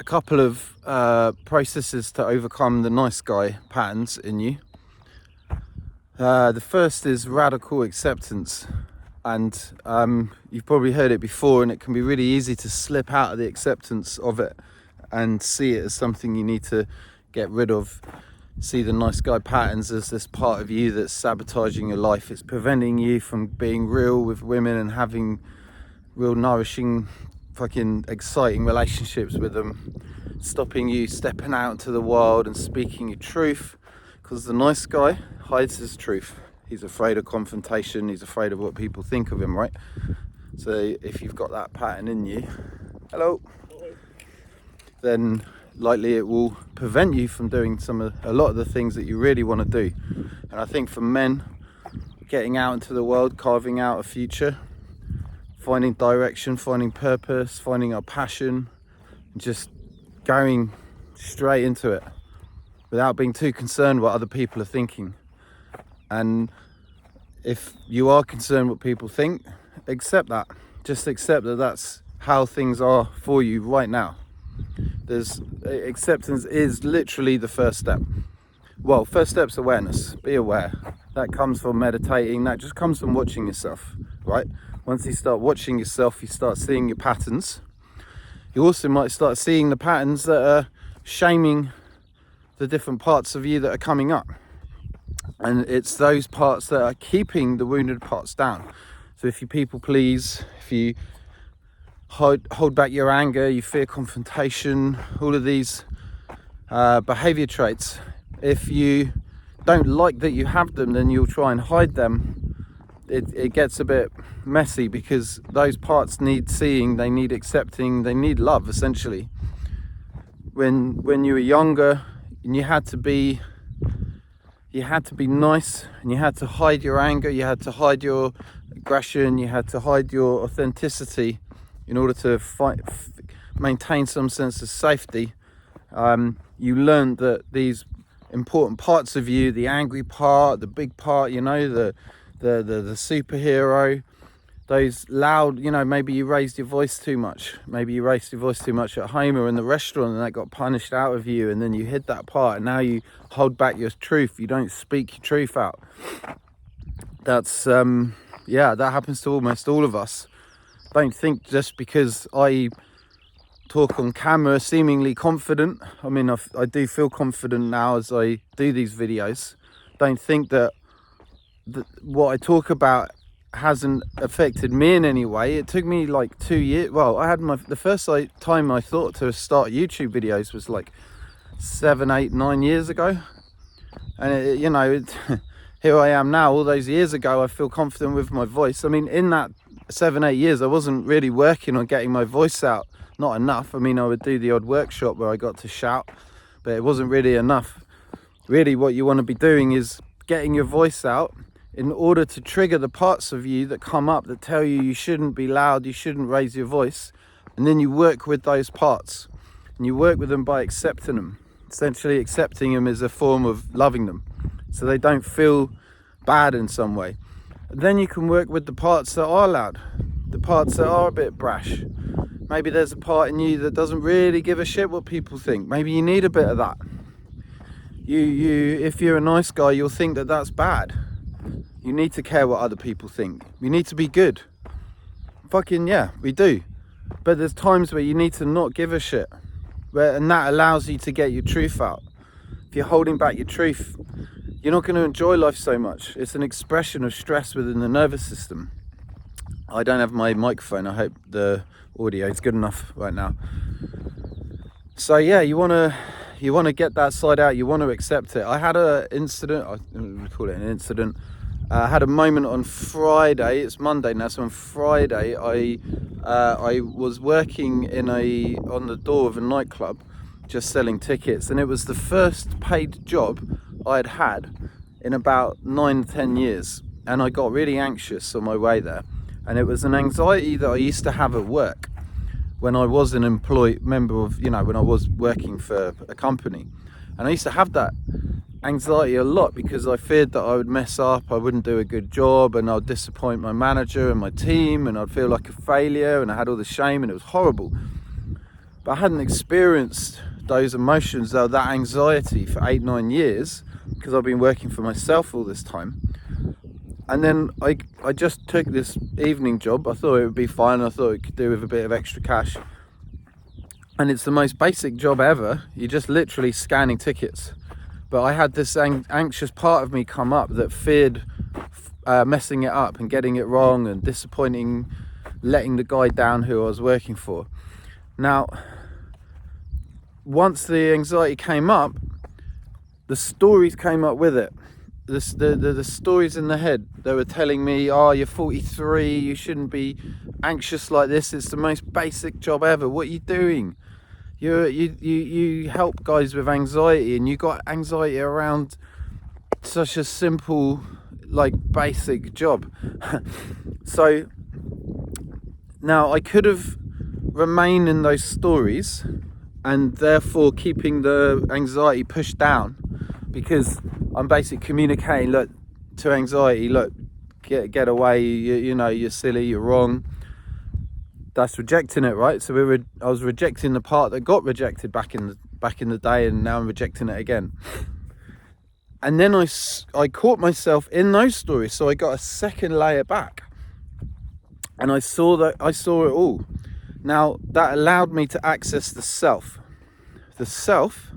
couple of processes to overcome the nice guy patterns in you. The first is radical acceptance, and you've probably heard it before, and it can be really easy to slip out of the acceptance of it and see it as something you need to get rid of. See the nice guy patterns as this part of you that's sabotaging your life. It's preventing you from being real with women and having real nourishing, fucking exciting relationships with them, stopping you stepping out into the world and speaking your truth, because the nice guy hides his truth. He's afraid of confrontation, he's afraid of what people think of him, right? So if you've got that pattern in you, hello, then likely it will prevent you from doing a lot of the things that you really want to do. And I think for men, getting out into the world, carving out a future, finding direction, finding purpose, finding our passion, just going straight into it without being too concerned what other people are thinking. And if you are concerned what people think, accept that. Just accept that that's how things are for you right now. Acceptance is literally the first step. Well, first step's awareness. Be aware. That comes from meditating. That just comes from watching yourself, right? Once you start watching yourself, you start seeing your patterns. You also might start seeing the patterns that are shaming the different parts of you that are coming up. And it's those parts that are keeping the wounded parts down. So if you people please, if you hold back your anger, you fear confrontation, all of these behavior traits, if you don't like that you have them, then you'll try and hide them. It gets a bit messy, because those parts need seeing, they need accepting, they need love, essentially. When you were younger and you had to be nice, and you had to hide your anger, you had to hide your aggression, you had to hide your authenticity in order to maintain some sense of safety. You learned that these important parts of you, the angry part, the big part, you know, the superhero, those loud, you know, maybe you raised your voice too much. Maybe you raised your voice too much at home or in the restaurant, and that got punished out of you, and then you hid that part, and now you hold back your truth. You don't speak your truth out. That's, that happens to almost all of us. Don't think just because I talk on camera seemingly confident, I mean, I do feel confident now as I do these videos. Don't think that what I talk about hasn't affected me in any way. It took me like 2 years. Well, I had the first time I thought to start YouTube videos was like 7, 8, 9 years ago. And here I am now, all those years ago. I feel confident with my voice. I mean, in that 7, 8 years, I wasn't really working on getting my voice out. Not enough. I mean, I would do the odd workshop where I got to shout, but it wasn't really enough. Really, what you want to be doing is getting your voice out in order to trigger the parts of you that come up that tell you shouldn't be loud, you shouldn't raise your voice. And then you work with those parts, and you work with them by accepting them. Essentially, accepting them is a form of loving them, so they don't feel bad in some way. And then you can work with the parts that are loud, the parts that are a bit brash. Maybe there's a part in you that doesn't really give a shit what people think. Maybe you need a bit of that. If you're a nice guy, you'll think that that's bad. You need to care what other people think. You need to be good. Fucking yeah, we do. But there's times where you need to not give a shit. And that allows you to get your truth out. If you're holding back your truth, you're not going to enjoy life so much. It's an expression of stress within the nervous system. I don't have my microphone. I hope the audio is good enough right now. So yeah, you want to get that side out. You want to accept it. I had an incident. I would call it an incident. I had a moment on Friday. It's Monday now, so on Friday I was working on the door of a nightclub, just selling tickets, and it was the first paid job I'd had in about 9-10 years, and I got really anxious on my way there. And it was an anxiety that I used to have at work when I was an member of, when I was working for a company. And I used to have that anxiety a lot because I feared that I would mess up, I wouldn't do a good job, and I'd disappoint my manager and my team, and I'd feel like a failure, and I had all the shame, and it was horrible. but I hadn't experienced those emotions, that anxiety for 8-9 years, because I've been working for myself all this time. And then I just took this evening job. I thought it would be fine. I thought it could do with a bit of extra cash. And it's the most basic job ever. You're just literally scanning tickets. But I had this anxious part of me come up that feared messing it up and getting it wrong and disappointing, letting the guy down who I was working for. Now, once the anxiety came up, the stories came up with it. The stories in the head, they were telling me, oh, you're 43, you shouldn't be anxious like this, it's the most basic job ever, what are you doing? You help guys with anxiety, and you got anxiety around such a simple, like, basic job. So now I could have remained in those stories and therefore keeping the anxiety pushed down, because I'm basically communicating, look, to anxiety, look, get away, you know, you're silly, you're wrong. That's rejecting it, right? So I was rejecting the part that got rejected back in the day, and now I'm rejecting it again. And then I caught myself in those stories, so I got a second layer back, and I saw it all. Now that allowed me to access the self. The self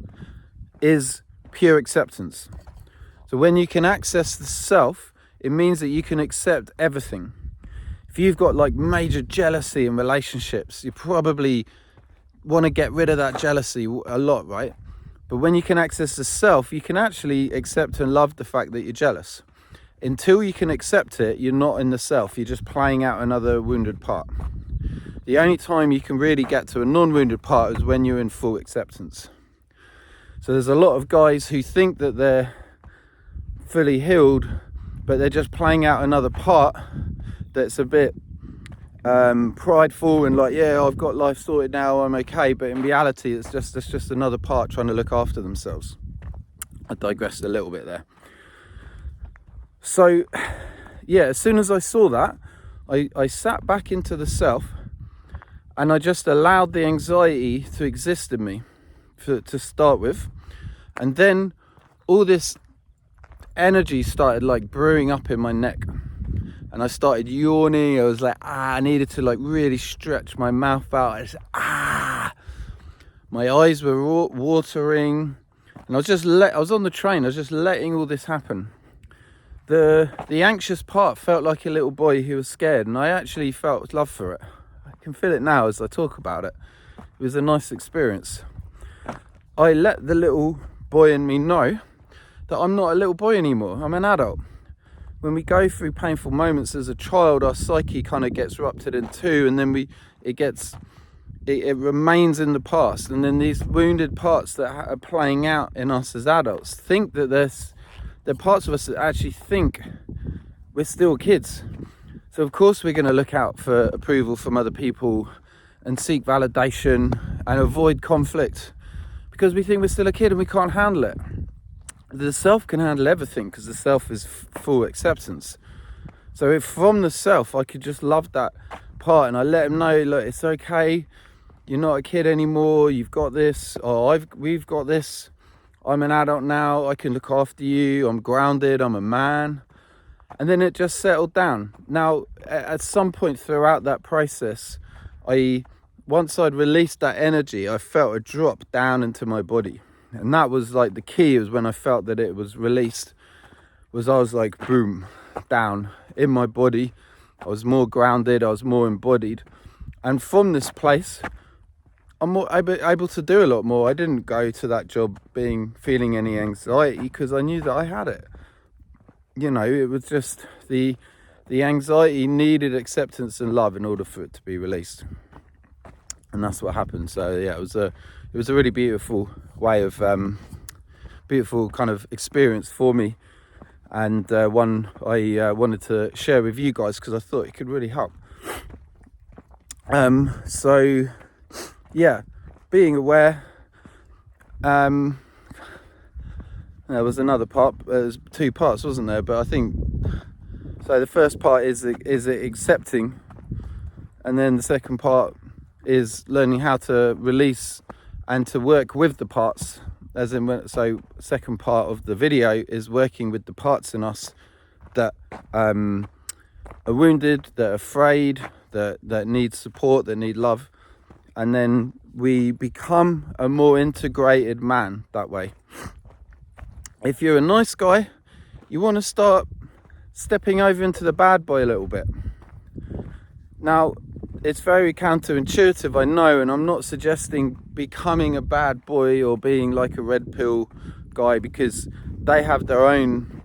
is pure acceptance. So when you can access the self, it means that you can accept everything. If you've got like major jealousy in relationships, you probably want to get rid of that jealousy a lot, right? But when you can access the self, you can actually accept and love the fact that you're jealous. Until you can accept it, you're not in the self, you're just playing out another wounded part. The only time you can really get to a non-wounded part is when you're in full acceptance. So there's a lot of guys who think that they're fully healed, but they're just playing out another part that's a bit prideful and like, yeah, I've got life sorted now, I'm okay. But in reality, it's just another part trying to look after themselves. I digressed a little bit there. So yeah, as soon as I saw that, I sat back into the self, and I just allowed the anxiety to exist in me to start with. And then all this energy started like brewing up in my neck, and I started yawning. I was like, I needed to like really stretch my mouth out. I just, my eyes were watering, and I was on the train. I was just letting all this happen. The anxious part felt like a little boy who was scared, and I actually felt love for it. I can feel it now as I talk about it. It was a nice experience. I let the little boy in me know that I'm not a little boy anymore, I'm an adult. When we go through painful moments as a child, our psyche kind of gets ruptured in two, and then it remains in the past. And then these wounded parts that are playing out in us as adults think that there are parts of us that actually think we're still kids. So of course we're going to look out for approval from other people and seek validation and avoid conflict, because we think we're still a kid and we can't handle it. The self can handle everything, because the self is full acceptance. So if from the self I could just love that part, and I let him know, look, it's okay, you're not a kid anymore, you've got this, or we've got this, I'm an adult now, I can look after you, I'm grounded, I'm a man. And then it just settled down. Now at some point throughout that process, once I'd released that energy, I felt a drop down into my body. And that was like the key, was when I felt that it was released, I was like, boom, down in my body. I was more grounded, I was more embodied. And from this place, I'm more able to do a lot more. I didn't go to that job feeling any anxiety, because I knew that I had it. You know, it was just the anxiety needed acceptance and love in order for it to be released. And that's what happened. So yeah, it was a really beautiful way of beautiful kind of experience for me, and one I wanted to share with you guys, because I thought it could really help. So yeah, being aware. There was another part. There's two parts, wasn't there? But I think so. The first part is accepting, and then the second part is learning how to release and to work with the parts. As in, so second part of the video is working with the parts in us that are wounded, that are afraid, that need support, that need love. And then we become a more integrated man that way. If you're a nice guy, you want to start stepping over into the bad boy a little bit. Now, it's very counterintuitive, I know, and I'm not suggesting becoming a bad boy or being like a red pill guy, because they have their own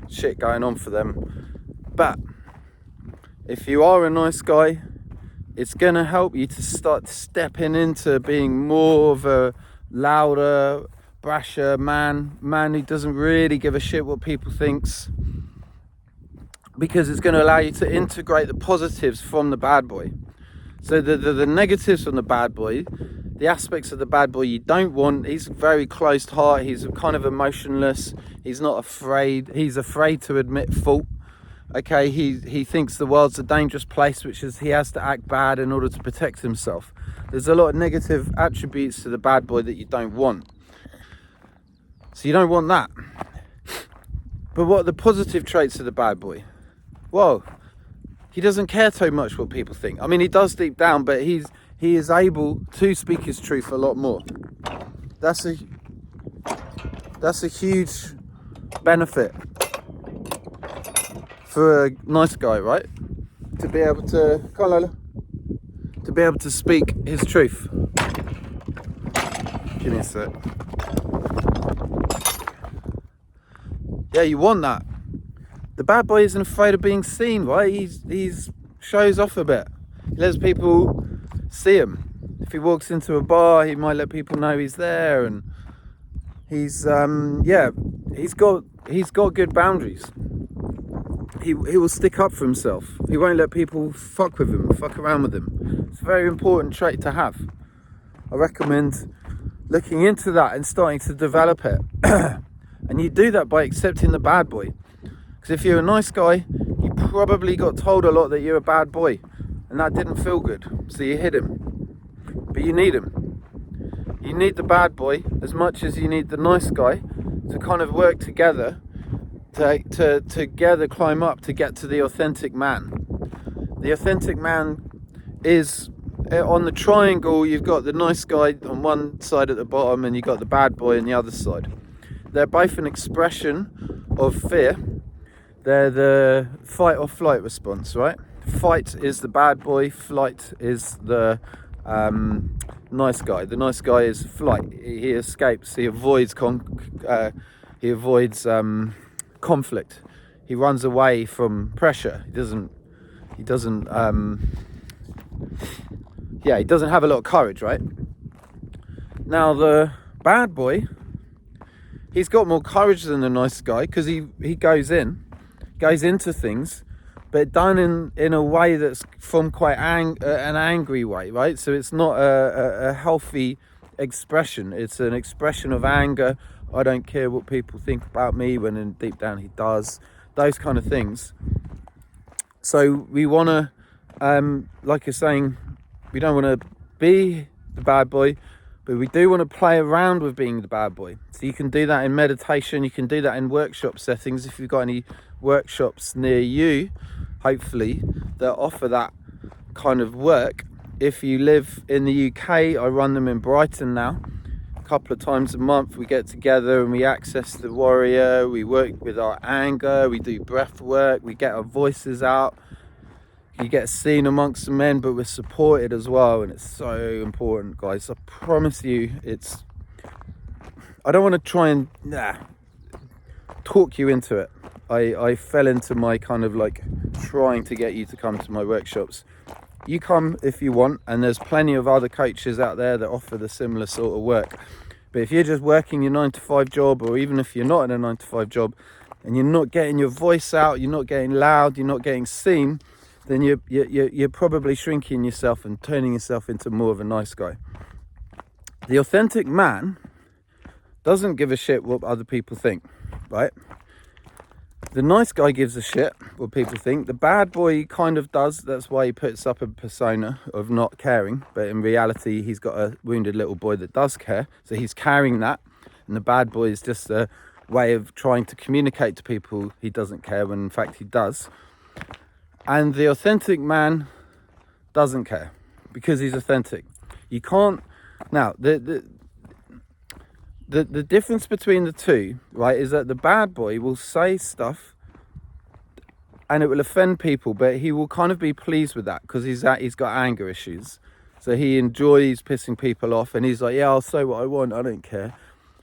shit going on for them. But if you are a nice guy, it's gonna help you to start stepping into being more of a louder, brasher man who doesn't really give a shit what people thinks, because it's going to allow you to integrate the positives from the bad boy. So the negatives from the bad boy, the aspects of the bad boy you don't want, he's very closed heart, he's kind of emotionless, he's not afraid, he's afraid to admit fault. Okay, he thinks the world's a dangerous place, which is he has to act bad in order to protect himself. There's a lot of negative attributes to the bad boy that you don't want. So you don't want that. But what are the positive traits of the bad boy? Well, he doesn't care so much what people think. I mean, he does deep down, but he is able to speak his truth a lot more. That's a huge benefit for a nice guy, right? To be able to, come on Lola, to be able to speak his truth. Give me a sec. Yeah, you want that. The bad boy isn't afraid of being seen, right? He's shows off a bit. He lets people see him. If he walks into a bar, he might let people know he's there, and he's got good boundaries. He will stick up for himself. He won't let people fuck with him, fuck around with him. It's a very important trait to have. I recommend looking into that and starting to develop it. And you do that by accepting the bad boy. Because if you're a nice guy, you probably got told a lot that you're a bad boy, and that didn't feel good, so you hid him. But you need him. You need the bad boy as much as you need the nice guy to kind of work together, to together climb up to get to the authentic man. The authentic man is on the triangle. You've got the nice guy on one side at the bottom, and you've got the bad boy on the other side. They're both an expression of fear. They're the fight or flight response, right? Fight is the bad boy, flight is the nice guy. The nice guy is flight. He escapes. He avoids conflict. He runs away from pressure. He doesn't have a lot of courage, right? Now the bad boy, he's got more courage than the nice guy, because he goes into things, but done in a way that's from quite an angry way, right? So it's not a healthy expression. It's an expression of anger. I don't care what people think about me, when in deep down he does. Those kind of things. So we want to, like you're saying, we don't want to be the bad boy, but we do want to play around with being the bad boy. So you can do that in meditation. You can do that in workshop settings. If you've got any workshops near you, hopefully, that offer that kind of work. If you live in the UK, I run them in Brighton now. A couple of times a month we get together and we access the warrior. We work with our anger. We do breath work. We get our voices out. You get seen amongst the men, but we're supported as well, and it's so important, guys. I promise you, I don't want to try and talk you into it. I fell into my kind of like trying to get you to come to my workshops. You come if you want, and there's plenty of other coaches out there that offer the similar sort of work. But if you're just working your 9-to-5 job, or even if you're not in a 9-to-5 job, and you're not getting your voice out, you're not getting loud, you're not getting seen, then you're probably shrinking yourself and turning yourself into more of a nice guy. The authentic man doesn't give a shit what other people think, right? The nice guy gives a shit what people think. The bad boy kind of does. That's why he puts up a persona of not caring. But in reality, he's got a wounded little boy that does care. So he's carrying that. And the bad boy is just a way of trying to communicate to people he doesn't care, when in fact he does. And the authentic man doesn't care because he's authentic. You can't... Now, the difference between the two, right, is that the bad boy will say stuff and it will offend people, but he will kind of be pleased with that because he's got anger issues. So he enjoys pissing people off, and he's like, yeah, I'll say what I want, I don't care.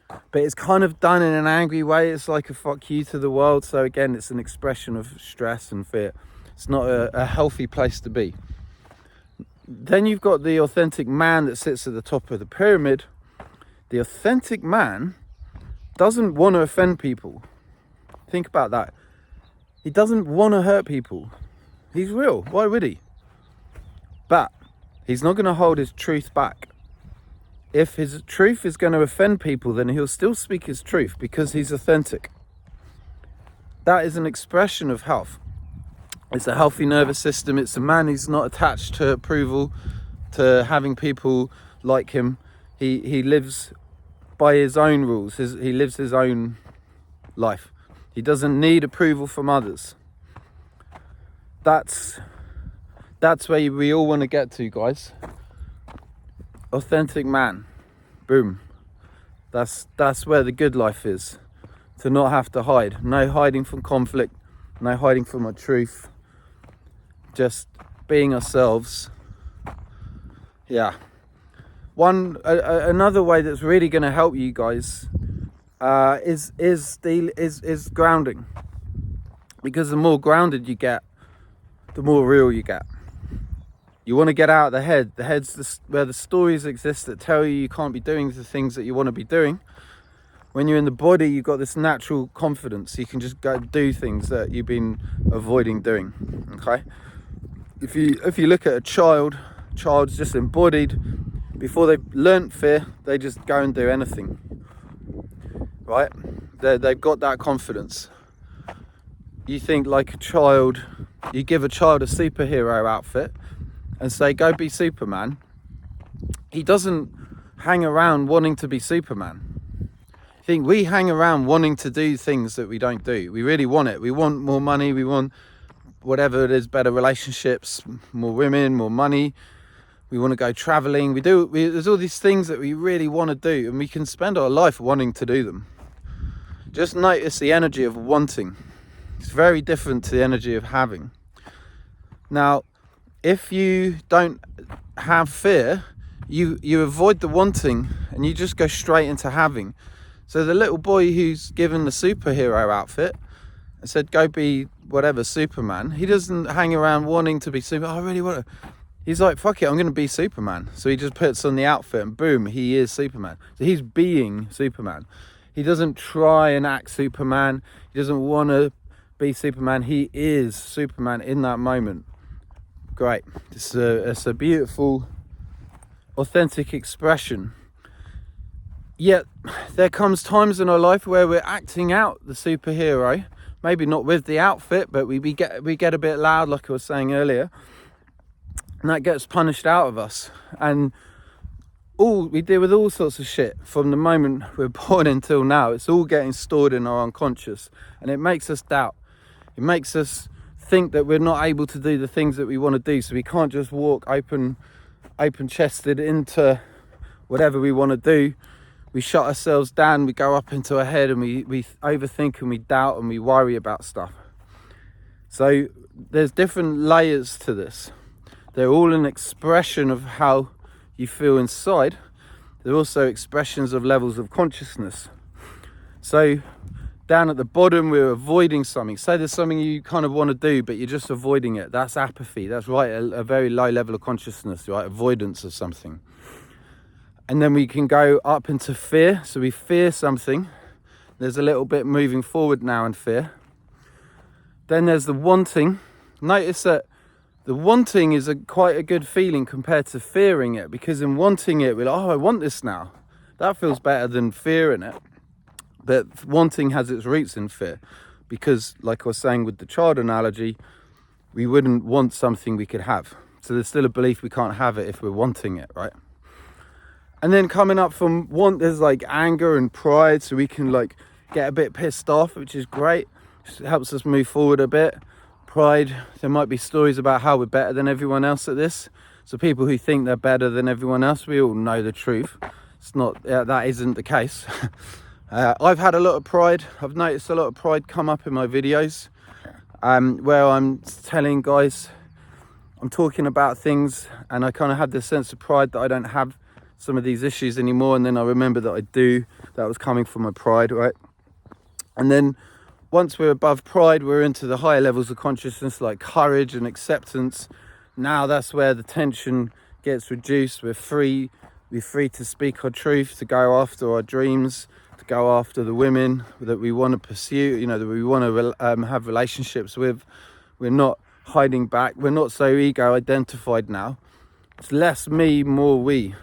But it's kind of done in an angry way. It's like a fuck you to the world. So again, it's an expression of stress and fear. It's not a healthy place to be. Then you've got the authentic man that sits at the top of the pyramid. The authentic man doesn't want to offend people. Think about that. He doesn't want to hurt people. He's real. Why would he? But he's not going to hold his truth back. If his truth is going to offend people, then he'll still speak his truth because he's authentic. That is an expression of health. It's a healthy nervous system. It's a man who's not attached to approval, to having people like him. He lives by his own rules. He lives his own life. He doesn't need approval from others. That's where we all want to get to, guys. Authentic man. Boom. That's where the good life is. To not have to hide. No hiding from conflict. No hiding from our truth. Just being ourselves. Yeah. Another way that's really going to help you guys is grounding. Because the more grounded you get, the more real you get. You want to get out of the head. The head's where the stories exist that tell you can't be doing the things that you want to be doing. When you're in the body, you've got this natural confidence. You can just go do things that you've been avoiding doing. Okay. If you look at a child's just embodied. Before they've learnt fear, they just go and do anything. Right? They've got that confidence. You think like a child, you give a child a superhero outfit and say, go be Superman. He doesn't hang around wanting to be Superman. I think we hang around wanting to do things that we don't do. We really want it. We want more money. We want whatever it is, better relationships, more women, more money. We want to go traveling. There's all these things that we really want to do, and we can spend our life wanting to do them. Just notice the energy of wanting. It's very different to the energy of having. Now, if you don't have fear, you avoid the wanting and you just go straight into having. So the little boy who's given the superhero outfit and said, go be whatever, Superman, he doesn't hang around wanting to be Superman. I really want to. He's like, fuck it, I'm going to be Superman. So he just puts on the outfit and boom, he is Superman. So he's being Superman. He doesn't try and act Superman. He doesn't want to be Superman. He is Superman in that moment. Great. It's a beautiful, authentic expression. Yet there comes times in our life where we're acting out the superhero. Maybe not with the outfit, but we get a bit loud, like I was saying earlier. And that gets punished out of us. And we deal with all sorts of shit from the moment we're born until now. It's all getting stored in our unconscious. And it makes us doubt. It makes us think that we're not able to do the things that we want to do. So we can't just walk open-chested into whatever we want to do. We shut ourselves down. We go up into our head and we overthink and we doubt and we worry about stuff. So there's different layers to this. They're all an expression of how you feel inside. They're also expressions of levels of consciousness. So down at the bottom, we're avoiding something. Say there's something you kind of want to do, but you're just avoiding it. That's apathy. That's right, a very low level of consciousness, right? Avoidance of something. And then we can go up into fear. So we fear something. There's a little bit moving forward now in fear. Then there's the wanting. Notice that the wanting is quite a good feeling compared to fearing it, because in wanting it, we're like, oh, I want this now. That feels better than fearing it. But wanting has its roots in fear. because, like I was saying with the child analogy, we wouldn't want something we could have. So there's still a belief we can't have it if we're wanting it, right? And then coming up from want, there's like anger and pride, so we can like get a bit pissed off, which is great. It helps us move forward a bit. Pride, there might be stories about how we're better than everyone else at this. So people who think they're better than everyone else, we all know the truth. It's not, that isn't the case. I've had a lot of pride. I've noticed a lot of pride come up in my videos, where I'm telling guys, I'm talking about things, and I kind of have this sense of pride that I don't have some of these issues anymore, and then I remember that I do. That was coming from my pride, right? And then once we're above pride, we're into the higher levels of consciousness, like courage and acceptance. Now that's where the tension gets reduced. We're free to speak our truth, to go after our dreams, to go after the women that we want to pursue, you know, that we want to have relationships with. We're not hiding back. We're not so ego identified now. It's less me, more we.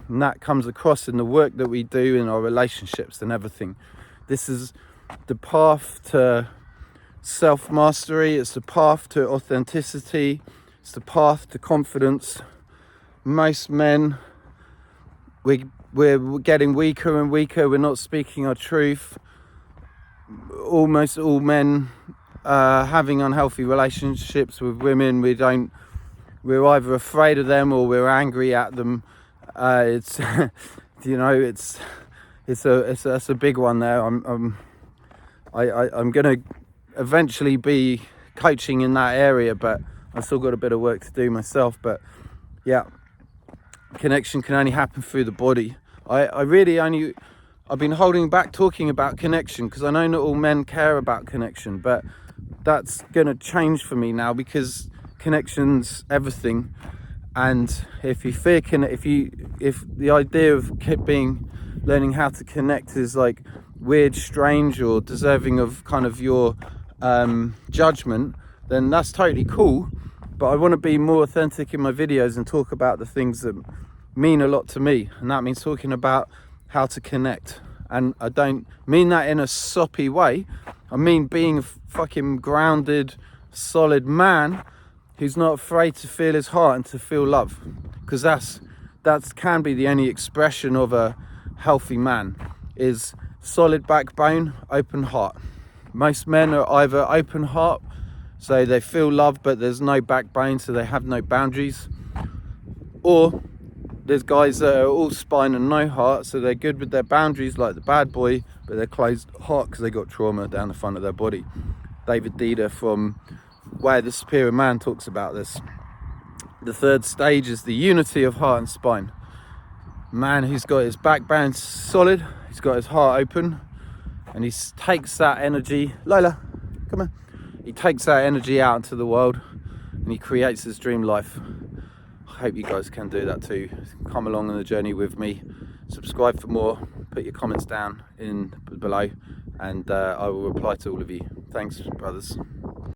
And that comes across in the work that we do in our relationships and everything. This is the path to self-mastery. It's the path to authenticity. It's the path to confidence. Most men, we're getting weaker and weaker. We're not speaking our truth. Almost all men having unhealthy relationships with women. We're either afraid of them or we're angry at them. It's you know, it's a big one there. I'm gonna eventually be coaching in that area, but I've still got a bit of work to do myself. But yeah, connection can only happen through the body. I've been holding back talking about connection because I know not all men care about connection, but that's gonna change for me now, because connection's everything. And if you fear if the idea of learning how to connect is like weird, strange, or deserving of kind of your judgment, then that's totally cool. But I want to be more authentic in my videos and talk about the things that mean a lot to me, and that means talking about how to connect. And I don't mean that in a soppy way. I mean being a fucking grounded, solid man who's not afraid to feel his heart and to feel love, because that can be the only expression of a healthy man, is solid backbone, open heart. Most men are either open heart, so they feel love but there's no backbone, so they have no boundaries, or there's guys that are all spine and no heart, so they're good with their boundaries like the bad boy, but they're closed heart because they got trauma down the front of their body. David Dida from Way of the Superior Man talks about this. The third stage is the unity of heart and spine. Man who's got his backbone solid, he's got his heart open, and he takes that energy, Lola, come on, he takes that energy out into the world and he creates his dream life. I hope you guys can do that too. Come along on the journey with me. Subscribe for more, put your comments down below, and I will reply to all of you. Thanks, brothers.